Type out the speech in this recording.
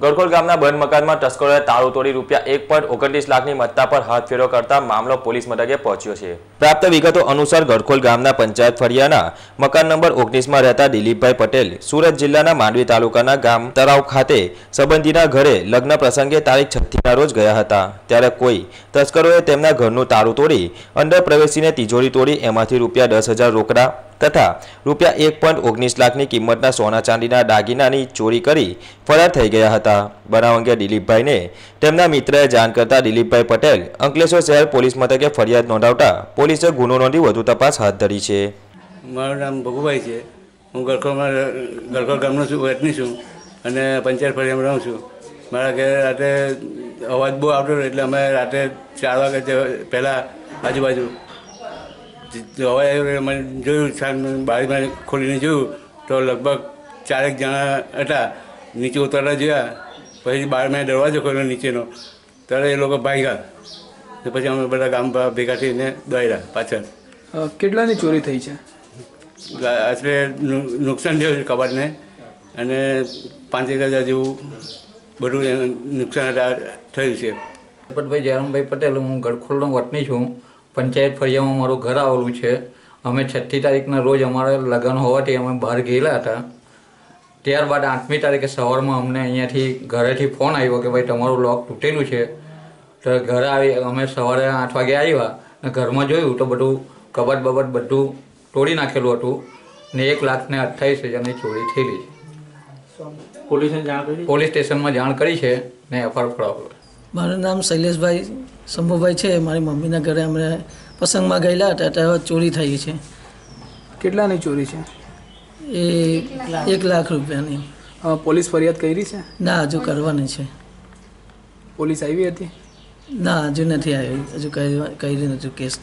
ગરખોલ ગામના બંધ મકાનમાં તસ્કરોએ તાળું તોડી રૂપિયા 1.29 લાખની મત્તા પર હાથ ફેરો કરતા મામલો પોલીસ મથકે પહોંચ્યો છે। પ્રાપ્ત વિગતો અનુસાર ગરખોલ ગામના પંચાયત ફળિયાના મકાન નંબર 19માં રહેતા દિલીપભાઈ પટેલ સુરત જિલ્લાના માંડવી તાલુકાના ગામ તરાવ ખાતે સંબંધીના ઘરે લગ્ન પ્રસંગે તારીખ 6ના રોજ ગયા હતા। ત્યારે કોઈ તસ્કરોએ તેમના ઘરનું તાળું તોડી અંદર પ્રવેશીને તિજોરી તોડી એમાંથી રૂપિયા 10,000 રોકડા तथा रूपिया 1.19 लाखनी किंमतना सोना चांदीना दागीनानी चोरी करी फरार थई गया हता। बनाव अंगे दिलीपभाई ने तेमना मित्रए जाण करता दिलीपभाई पटेल अंकलेश्वर शहर पोलीस मथके फरियाद नोंधावता पोलीसे गुनो नोंधी वधु तपास हाथ धरी छे। मारुं नाम भगुभाई छे। हूँ गरखोल गामनो वतनी छुं अने पंचायत फळियामां रहूं छुं। मारा घरे राते अवाज बहु आवतो एटले अमे राते 4 वागे पहेला आजुबाजु हवा मैं जो बारी में खोली जो तो लगभग 4 जना था नीचे उतरता जोया पीछे बार में दरवाजो खोलो नीचेनो तरह ये लोग भाग्या पीछे अमे बधा गाम भेगा थईने दौड्या पाछळ। केटलानी चोरी थई छे? आशरे नुकसान थयुं छे कबाटने अने 5,000 जेवुं बधुं नुकसान थयुं छे। भाई जयरामभाई पटेल हूँ गरखोलनो वतनी छूँ। पंचायत फरिया में मारू घर आवेलू है। अमे 6 तारीखना रोज अमारा लग्न होवाथी अमे बहार गयेला हता। त्यारबाद 8मी तारीखे सवारमां अमने अहींयाथी घरेथी फोन आव्यो के भाई तमारुं लॉक तूटेलुं छे। तो घरे आवी अमे सवारे 8 वागे आव्या ने घरमां जोयुं तो बधुं कबाट बबाट बधुं तोड़ी नाखेलुं हतुं ने 1,28,000 चोरी थयेली छे। पोलीस स्टेशन में जाण करी छे ने एफआईआर फरावेलो। मारू नाम शैलेषभाई शंभुभाई है। मारी मम्मीना घरे अमे प्रसंग में गयेला हता चोरी थई छे। केटलानी चोरी छे? 1 लाख रुपयानी। पोलीस फरियाद करी छे? ना हजू करवानी छे। पोलीस आवी हती? ना हजू नहीं आई, हजू करी नथी केस।